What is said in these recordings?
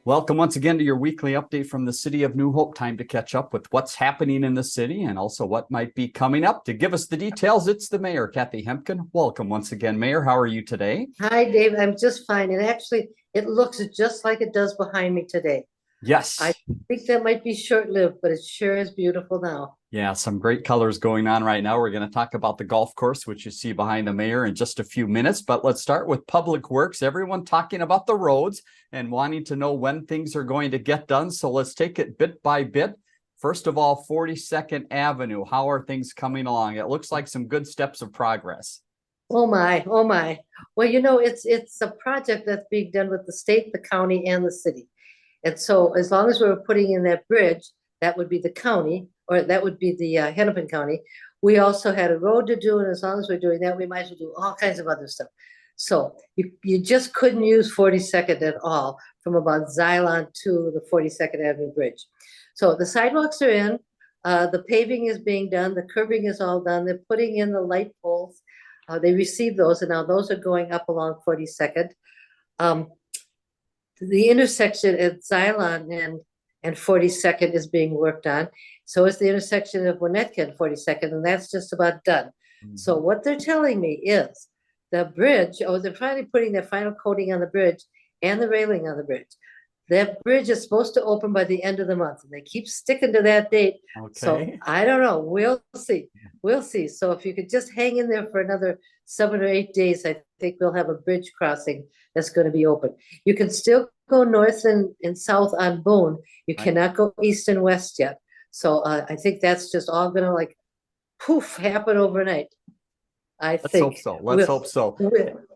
Welcome once again to your weekly update from the city of New Hope. Time to catch up with what's happening in the city and also what might be coming up. To give us the details, it's the mayor, Kathi Hemken. Welcome once again, Mayor. How are you today? Hi, Dave. I'm just fine. And actually, it looks just like it does behind me today. I Yes. think that might be short-lived, but it sure is beautiful now. Yeah, some great colors going on right now. We're going to talk about the golf course, which you see behind the mayor in just a few minutes. But let's start with Public Works. Everyone talking about the roads and wanting to know when things are going to get done. So let's take it bit by bit. First of all, 42nd Avenue. How are things coming along? It looks like some good steps of progress. Oh my, oh my. Well, it's a project that's being done with the state, the county, and the city. And so as long as we were putting in that bridge, that would be the county, or that would be the Hennepin County. We also had a road to do, and as long as we're doing that, we might as well do all kinds of other stuff. So you just couldn't use 42nd at all from about Xylon to the 42nd Avenue Bridge. So the sidewalks are in, the paving is being done, the curbing is all done, they're putting in the light poles. They received those, and now those are going up along 42nd. The intersection at Xylon and 42nd is being worked on. So is the intersection of Winnetka and 42nd, and that's just about done. So what they're telling me is the bridge, they're finally putting their final coating on the bridge and the railing on the bridge. That bridge is supposed to open by the end of the month, and they keep sticking to that date. Okay. So I don't know. We'll see. We'll see. So if you could just hang in there for another 7 or 8 days, I think we'll have a bridge crossing that's going to be open. You can still go north and south on Boone. You cannot go east and west yet. So I think that's just all going to like poof happen overnight. Let's hope so. Let's hope so.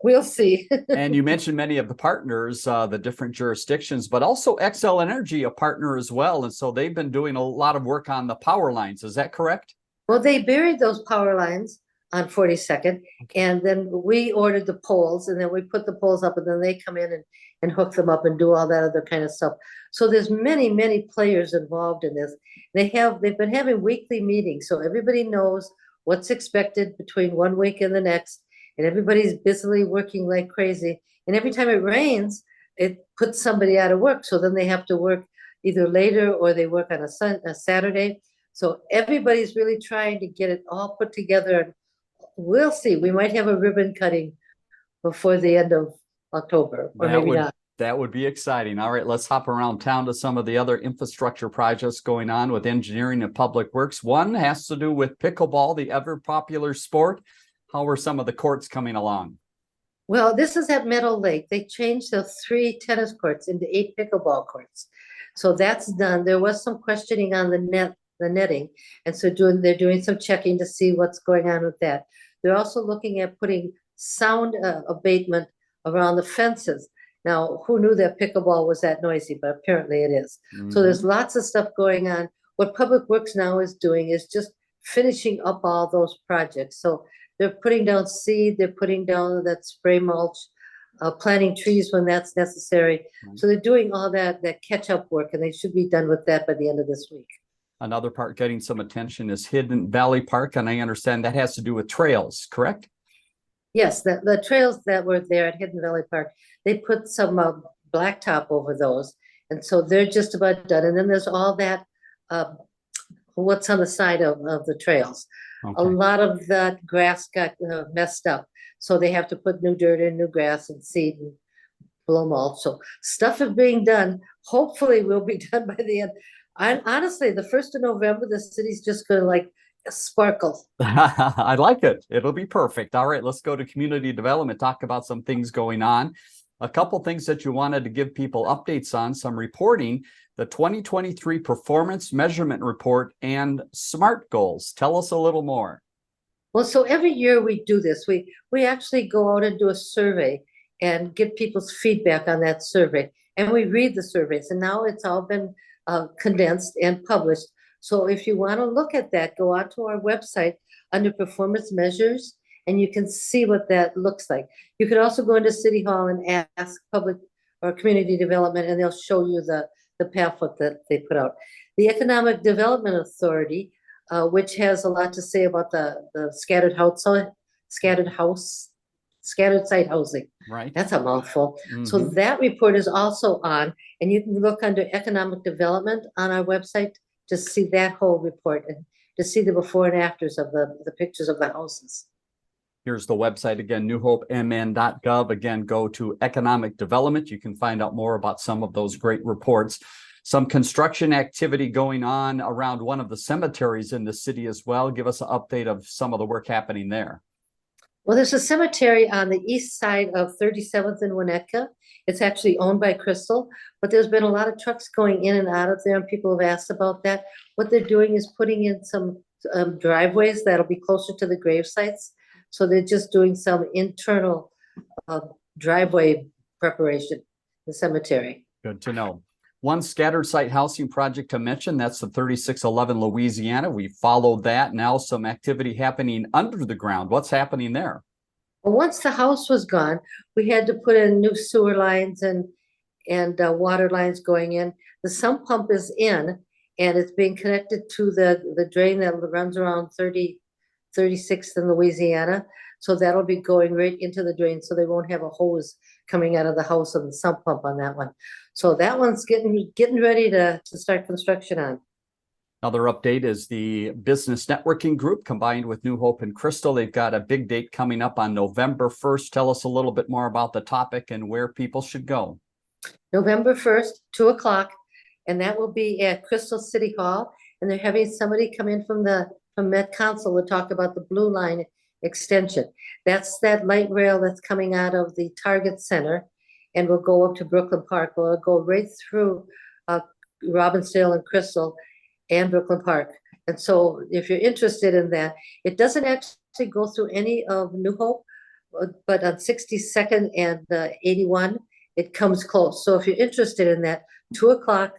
We'll see. And you mentioned many of the partners, the different jurisdictions, but also XL Energy, a partner as well. And so they've been doing a lot of work on the power lines. Is that correct? Well, they buried those power lines on 42nd, and then we ordered the poles, and then we put the poles up, and then they come in and hook them up and do all that other kind of stuff. So there's many, many players involved in this. They've been having weekly meetings, so everybody knows what's expected between 1 week and the next, and everybody's busily working like crazy. And every time it rains, it puts somebody out of work, so then they have to work either later or they work on a Saturday. So everybody's really trying to get it all put together. We'll see. We might have a ribbon cutting before the end of October, or maybe not. That would be exciting. All right, let's hop around town to some of the other infrastructure projects going on with engineering and public works. One has to do with pickleball, the ever popular sport. How are some of the courts coming along? Well, this is at Meadow Lake. They changed the 3 tennis courts into 8 pickleball courts. So that's done. There was some questioning on the netting. And so they're doing some checking to see what's going on with that. They're also looking at putting sound abatement around the fences. Now, who knew that pickleball was that noisy, but apparently it is. So there's lots of stuff going on. What Public Works now is doing is just finishing up all those projects. So they're putting down seed, they're putting down that spray mulch, planting trees when that's necessary. So they're doing all that catch-up work, and they should be done with that by the end of this week. Another part getting some attention is Hidden Valley Park, and I understand that has to do with trails, correct? Yes, the trails that were there at Hidden Valley Park, they put some blacktop over those, and so they're just about done. And then there's all that, what's on the side of the trails. Okay. A lot of that grass got messed up, so they have to put new dirt in, new grass and seed and blow mulch. So stuff is being done. Hopefully we'll be done by the end. Honestly, the 1st of November, the city's just going to like sparkle. I like it. It'll be perfect. All right, let's go to community development, talk about some things going on. A couple things that you wanted to give people updates on, some reporting, the 2023 performance measurement report and SMART goals. Tell us a little more. Well, so every year we do this. We actually go out and do a survey and get people's feedback on that survey. And we read the surveys, and now it's all been condensed and published. So if you want to look at that, go out to our website under performance measures, and you can see what that looks like. You could also go into City Hall and ask public or community development, and they'll show you the pamphlet that they put out. The Economic Development Authority, which has a lot to say about the scattered house scattered site housing. Right. That's a mouthful. So Mhm. that report is also on, and you can look under economic development on our website to see that whole report and to see the before and afters of the pictures of the houses. Here's the website again, newhopemn.gov. Again, go to economic development. You can find out more about some of those great reports. Some construction activity going on around one of the cemeteries in the city as well. Give us an update of some of the work happening there. Well, there's a cemetery on the east side of 37th and Winnetka. It's actually owned by Crystal, but there's been a lot of trucks going in and out of there, and people have asked about that. What they're doing is putting in some driveways that'll be closer to the grave sites. So they're just doing some internal driveway preparation in the cemetery. Good to know. One scattered site housing project to mention, that's the 3611 Louisiana. We followed that. Now some activity happening under the ground. What's happening there? Well, once the house was gone, we had to put in new sewer lines and water lines going in. The sump pump is in, and it's being connected to the drain that runs around 36th in Louisiana. So that'll be going right into the drain, so they won't have a hose coming out of the house and the sump pump on that one. So that one's getting ready to start construction on. Another update is the business networking group combined with New Hope and Crystal. They've got a big date coming up on November 1st. Tell us a little bit more about the topic and where people should go. November 1st, 2:00, and that will be at Crystal City Hall. And they're having somebody come in from Met Council to talk about the Blue Line extension. That's that light rail that's coming out of the Target Center and will go up to Brooklyn Park. Well, it'll go right through Robbinsdale and Crystal and Brooklyn Park. And so if you're interested in that, it doesn't actually go through any of New Hope, but on 62nd and 81, it comes close. So if you're interested in that, 2:00,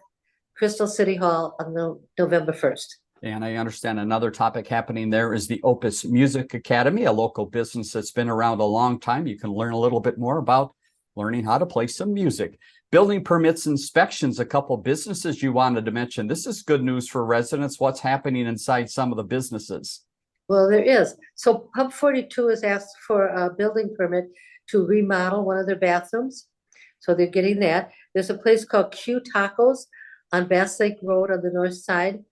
Crystal City Hall on November 1st. And I understand another topic happening there is the Opus Music Academy, a local business that's been around a long time. You can learn a little bit more about learning how to play some music. Building permits inspections, a couple businesses you wanted to mention. This is good news for residents. What's happening inside some of the businesses? Well, there is. So Pub 42 has asked for a building permit to remodel one of their bathrooms. So they're getting that. There's a place called Q Tacos on Bass Lake Road on the north side,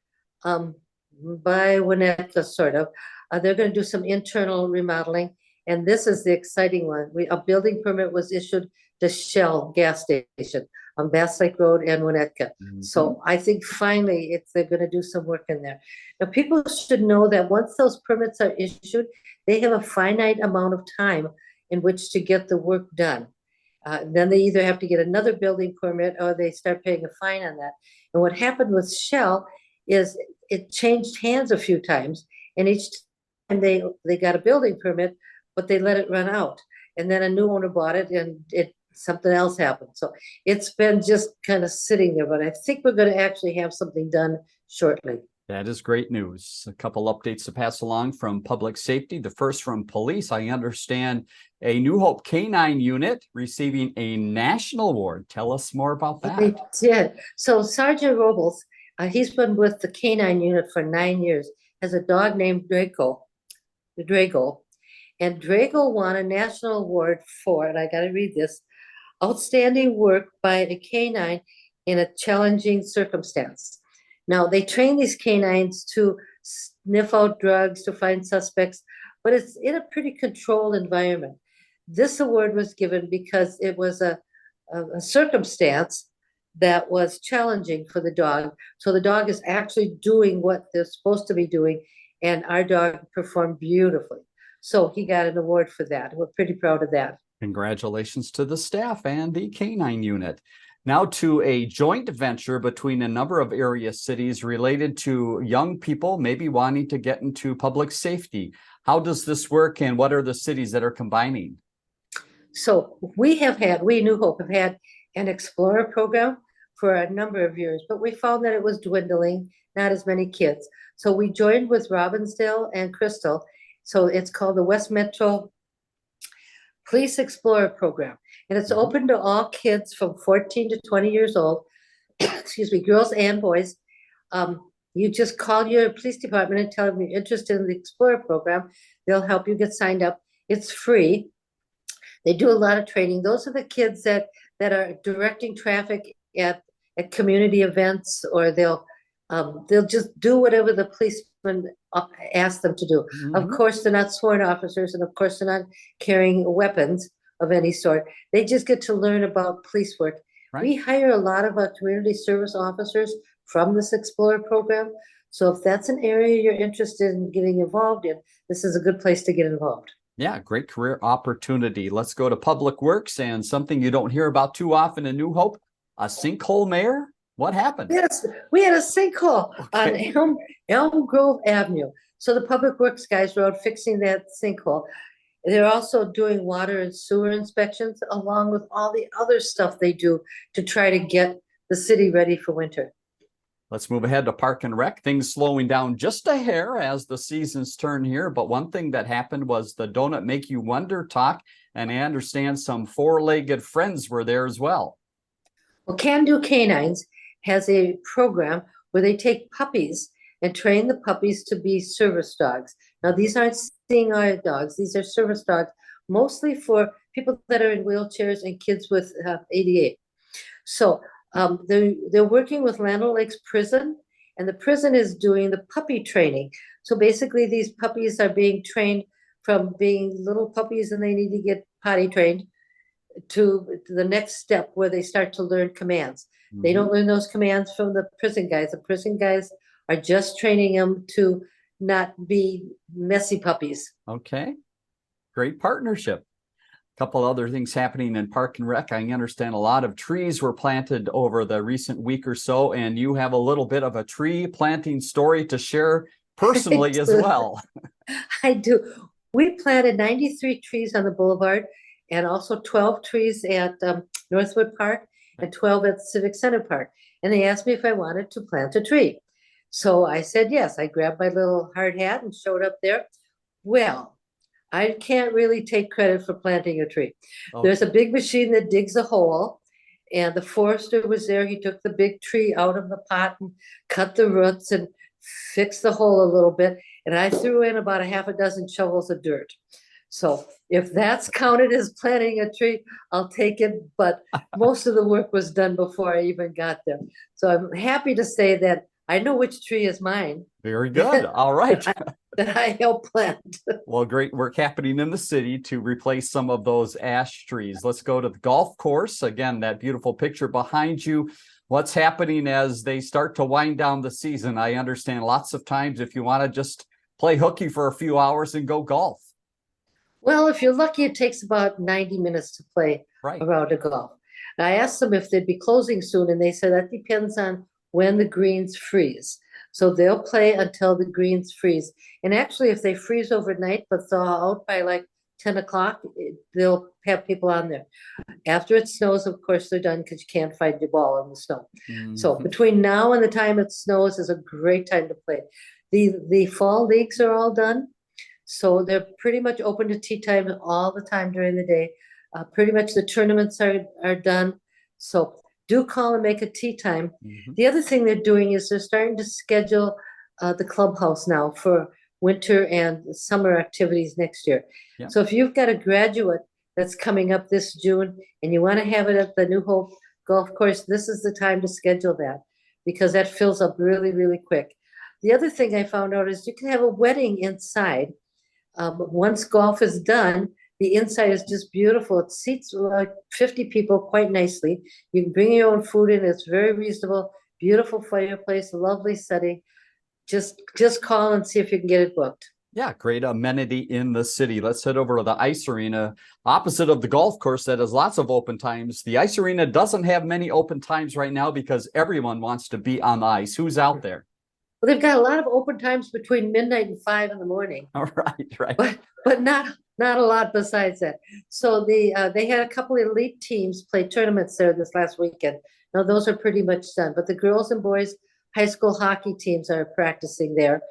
by Winnetka, sort of. They're going to do some internal remodeling. And this is the exciting one. A building permit was issued to Shell gas station on Bass Lake Road and Winnetka. So I think finally they're going to do some work in there. Now, people should know that once those permits are issued, they have a finite amount of time in which to get the work done. Then they either have to get another building permit or they start paying a fine on that. And what happened with Shell is it changed hands a few times, and each time they got a building permit, but they let it run out. And then a new owner bought it and something else happened. So it's been just kind of sitting there, but I think we're going to actually have something done shortly. That is great news. A couple updates to pass along from public safety. The first from police. I understand a New Hope K-9 unit receiving a national award. Tell us more about that. They did. So Sergeant Robles, he's been with the K-9 unit for 9 years, has a dog named Drago. And Drago won a national award for, and I got to read this, outstanding work by a K-9 in a challenging circumstance. Now, they train these canines to sniff out drugs, to find suspects, but it's in a pretty controlled environment. This award was given because it was a circumstance that was challenging for the dog. So the dog is actually doing what they're supposed to be doing, and our dog performed beautifully. So he got an award for that. We're pretty proud of that. Congratulations to the staff and the K-9 unit. Now to a joint venture between a number of area cities related to young people maybe wanting to get into public safety. How does this work, and what are the cities that are combining? So we, New Hope, have had an Explorer program for a number of years, but we found that it was dwindling, not as many kids. So we joined with Robbinsdale and Crystal. So it's called the West Metro Police Explorer program. And it's open to all kids from 14 to 20 years old, excuse me, girls and boys. You just call your police department and tell them you're interested in the Explorer program. They'll help you get signed up. It's free. They do a lot of training. Those are the kids that are directing traffic at community events, or they'll just do whatever the policeman ask them to do. Of Mhm. course, they're not sworn officers, and of course, they're not carrying weapons of any sort. They just get to learn about police work. Right. We hire a lot of our community service officers from this Explorer program. So if that's an area you're interested in getting involved in, this is a good place to get involved. Yeah, great career opportunity. Let's go to Public Works and something you don't hear about too often in New Hope, a sinkhole mayor. What happened? Yes, we had a sinkhole on Okay. Elm Grove Avenue. So the Public Works guys were out fixing that sinkhole. They're also doing water and sewer inspections along with all the other stuff they do to try to get the city ready for winter. Let's move ahead to Park and Rec. Things slowing down just a hair as the seasons turn here. But one thing that happened was the Donut Make You Wonder talk. And I understand some four-legged friends were there as well. Well, Can Do Canines has a program where they take puppies and train the puppies to be service dogs. Now, these aren't seeing eye dogs. These are service dogs, mostly for people that are in wheelchairs and kids with ADA. So they're working with Land Lakes Prison, and the prison is doing the puppy training. So basically, these puppies are being trained from being little puppies and they need to get potty trained to the next step where they start to learn commands. They don't learn those commands from the prison guys. The prison guys are just training them to not be messy puppies. Okay, great partnership. Couple other things happening in Park and Rec. I understand a lot of trees were planted over the recent week or so, and you have a little bit of a tree planting story to share personally as well. I do. We planted 93 trees on the boulevard and also 12 trees at Northwood Park and 12 at Civic Center Park. And they asked me if I wanted to plant a tree. So I said yes. I grabbed my little hard hat and showed up there. Well, I can't really take credit for planting a tree. Oh, There's a big machine that digs a hole, and the forester was there. He took the big tree out of the pot and cut the roots and fixed the hole a little bit. And I threw in about a half a dozen shovels of dirt. So if that's counted as planting a tree, I'll take it. But most of the work was done before I even got there. So I'm happy to say that I know which tree is mine. very good. All right. That I helped plant. Well, great work happening in the city to replace some of those ash trees. Let's go to the golf course. Again, that beautiful picture behind you. What's happening as they start to wind down the season? I understand lots of times if you want to just play hooky for a few hours and go golf. Well, if you're lucky, it takes about 90 minutes to play Right. a round of golf. And I asked them if they'd be closing soon, and they said that depends on when the greens freeze. So they'll play until the greens freeze. And actually, if they freeze overnight but thaw out by like 10 o'clock, they'll have people on there. After it snows, of course, they're done because you can't find your ball in the snow. So between now and the time it snows is a great time to play. The fall leagues are all done. So they're pretty much open to tee time all the time during the day. Pretty much the tournaments are done. So do call and make a tee time. The other thing they're doing is they're starting to schedule the clubhouse now for winter and summer activities next year. Yeah. So if you've got a graduate that's coming up this June and you want to have it at the New Hope Golf Course, this is the time to schedule that because that fills up really, really quick. The other thing I found out is you can have a wedding inside. Once golf is done, the inside is just beautiful. It seats like 50 people quite nicely. You can bring your own food in. It's very reasonable. Beautiful fireplace, lovely setting. Just call and see if you can get it booked. Yeah, great amenity in the city. Let's head over to the ice arena, opposite of the golf course that has lots of open times. The ice arena doesn't have many open times right now because everyone wants to be on the ice. Who's out there? Well, they've got a lot of open times between midnight and 5 in the morning. All right, right. But not a lot besides that. So they had a couple of elite teams play tournaments there this last weekend. Now those are pretty much done. But the girls and boys high school hockey teams are practicing there,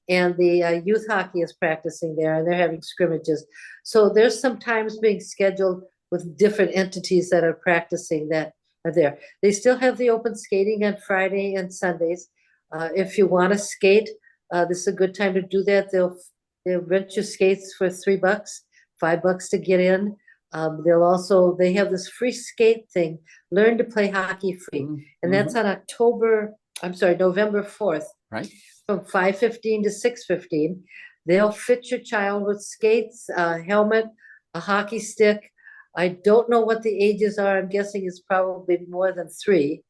and the youth hockey is practicing there, and they're having scrimmages. So there's some times being scheduled with different entities that are practicing that are there. They still have the open skating on Friday and Sundays. If you want to skate, this is a good time to do that. They'll rent your skates for $3, $5 to get in. They have this free skate thing, learn to play hockey free. And that's on November 4th. Right. From 5:15 to 6:15. They'll fit your child with skates, a helmet, a hockey stick. I don't know what the ages are. I'm guessing it's probably more than 3,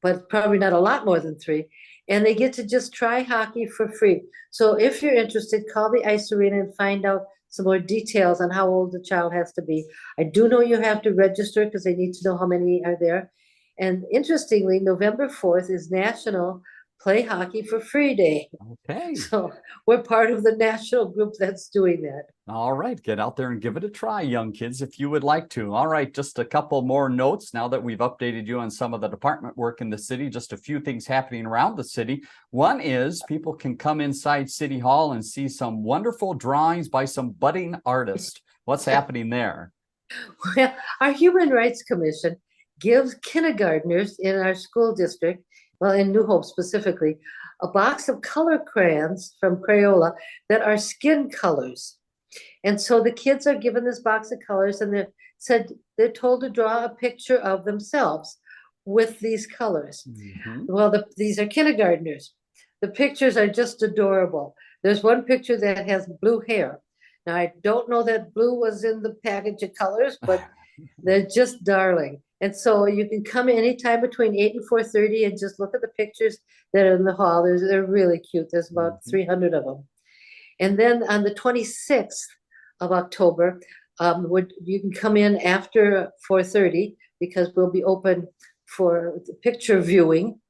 but probably not a lot more than 3. And they get to just try hockey for free. So if you're interested, call the ice arena and find out some more details on how old the child has to be. I do know you have to register because they need to know how many are there. And interestingly, November 4th is National Play Hockey for Free Day. Okay. So we're part of the national group that's doing that. All right, get out there and give it a try, young kids, if you would like to. All right, just a couple more notes now that we've updated you on some of the department work in the city, just a few things happening around the city. One is people can come inside City Hall and see some wonderful drawings by some budding artists. What's happening there? Well, our Human Rights Commission gives kindergartners in our school district, well, in New Hope specifically, a box of color crayons from Crayola that are skin colors. And so the kids are given this box of colors and they're told to draw a picture of themselves with these colors. Well, these are kindergartners. The pictures are just adorable. There's one picture that has blue hair. Now, I don't know that blue was in the package of colors, but they're just darling. And so you can come anytime between 8 and 4:30 and just look at the pictures that are in the hall. They're really cute. There's about 300 of them. And then on the 26th of October, you can come in after 4:30 because we'll be open for the picture viewing.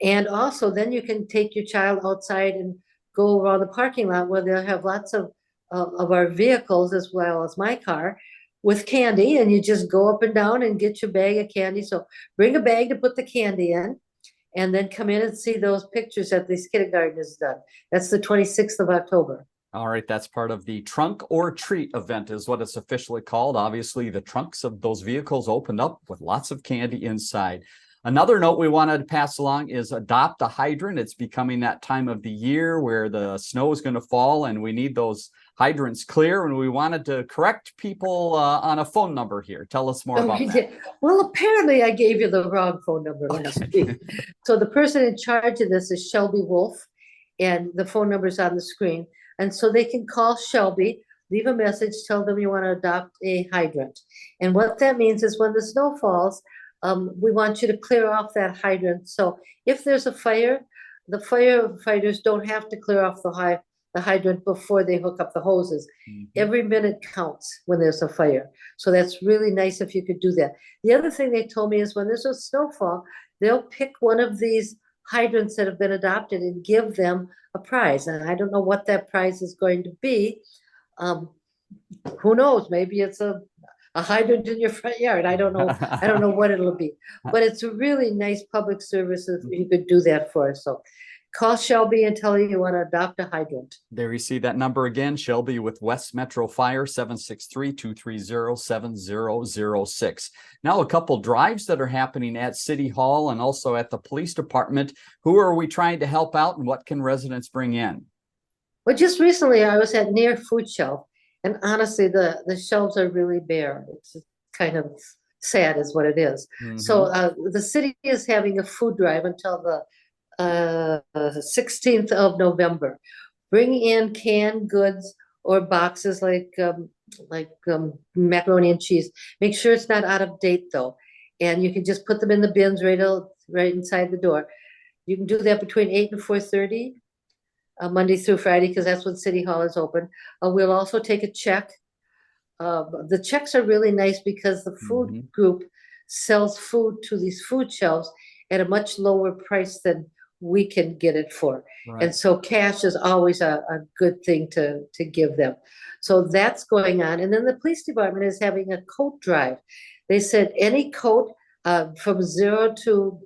And also then you can take your child outside and go around the parking lot where they'll have lots of our vehicles as well as my car with candy, and you just go up and down and get your bag of candy. So bring a bag to put the candy in and then come in and see those pictures that these kindergartners done. That's the 26th of October. All right, that's part of the Trunk or Treat event is what it's officially called. Obviously, the trunks of those vehicles opened up with lots of candy inside. Another note we wanted to pass along is adopt a hydrant. It's becoming that time of the year where the snow is going to fall and we need those hydrants clear. And we wanted to correct people on a phone number here. Tell us more about that. Well, apparently I gave you the wrong phone number last week. So the person in charge of this is Shelby Wolf, and the phone number is on the screen. And so they can call Shelby, leave a message, tell them you want to adopt a hydrant. And what that means is when the snow falls, we want you to clear off that hydrant. So if there's a fire, the firefighters don't have to clear off the hydrant before they hook up the hoses. Every minute counts when there's a fire. So that's really nice if you could do that. The other thing they told me is when there's a snowfall, they'll pick one of these hydrants that have been adopted and give them a prize. And I don't know what that prize is going to be. Who knows? Maybe it's a hydrant in your front yard. I don't know. I don't know what it'll be, but it's a really nice public service if you could do that for us. So call Shelby and tell her you want to adopt a hydrant. There you see that number again, Shelby with West Metro Fire, 763-230-7006. Now a couple drives that are happening at City Hall and also at the police department. Who are we trying to help out and what can residents bring in? Well, just recently I was at Near Food Shelf, and honestly, the shelves are really bare. It's kind of sad is what it is. So the city is having a food drive until the 16th of November. Bring in canned goods or boxes like macaroni and cheese. Make sure it's not out of date though. And you can just put them in the bins right inside the door. You can do that between 8 and 4:30. Monday through Friday, because that's when City Hall is open. We'll also take a check. The checks are really nice because the food group sells food to these food shelves at a much lower price than we can get it for. Right. And so cash is always a good thing to give them. So that's going on. And then the police department is having a coat drive. They said any coat from 0 to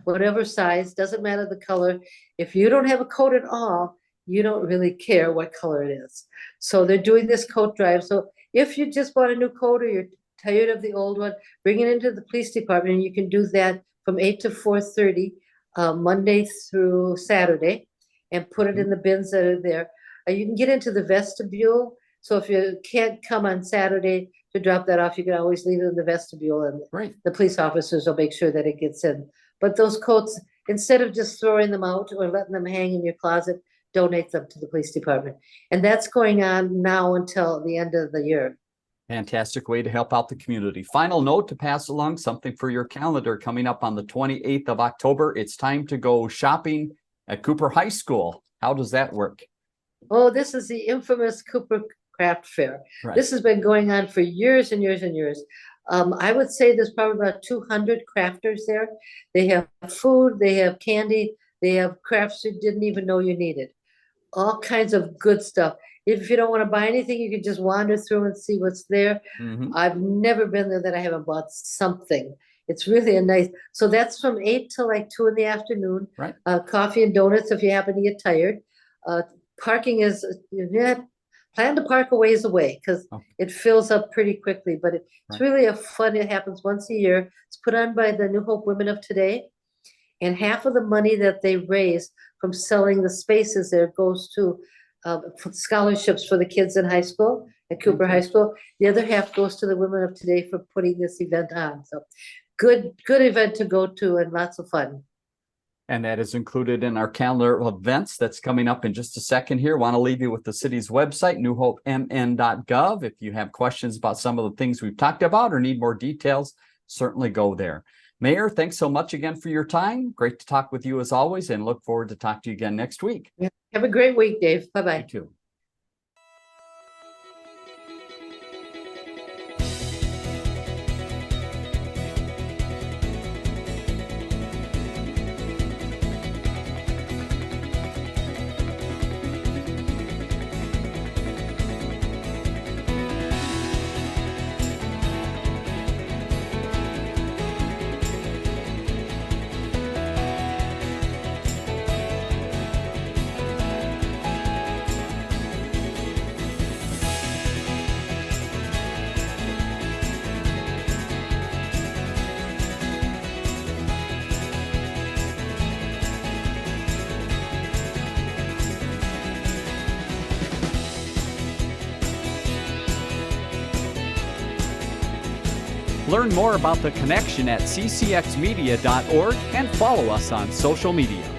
whatever size, doesn't matter the color. If you don't have a coat at all, you don't really care what color it is. So they're doing this coat drive. So if you just bought a new coat or you're tired of the old one, bring it into the police department, and you can do that from 8 to 4:30, Monday through Saturday, and put it in the bins that are there. You can get into the vestibule. So if you can't come on Saturday, to drop that off, you can always leave it in the vestibule and Great. the police officers will make sure that it gets in. But those coats, instead of just throwing them out or letting them hang in your closet, donate them to the police department. And that's going on now until the end of the year. Fantastic way to help out the community. Final note to pass along, something for your calendar coming up on the 28th of October. It's time to go shopping at Cooper High School. How does that work? Oh, this is the infamous Cooper Craft Fair. Right. This has been going on for years and years and years. I would say there's probably about 200 crafters there. They have food, they have candy, they have crafts you didn't even know you needed. All kinds of good stuff. If you don't want to buy anything, you can just wander through and see what's there. Mhm. I've never been there that I haven't bought something. It's really a nice, so that's from 8 till like 2 in the afternoon. Right. Coffee and donuts if you happen to get tired. Parking is, plan to park a ways away because it fills up pretty quickly, but it's really a fun, it happens once a year. It's put on by the New Hope Women of Today. And half of the money that they raise from selling the spaces there goes to scholarships for the kids in high school, at Cooper High School. The other half goes to the Women of Today for putting this event on. So good event to go to and lots of fun. And that is included in our calendar of events that's coming up in just a second here. Want to leave you with the city's website, newhopemn.gov. If you have questions about some of the things we've talked about or need more details, certainly go there. Mayor, thanks so much again for your time. Great to talk with you as always, and look forward to talk to you again next week. Yeah. Have a great week, Dave. Bye-bye. You too. Learn more about the connection at ccxmedia.org and follow us on social media.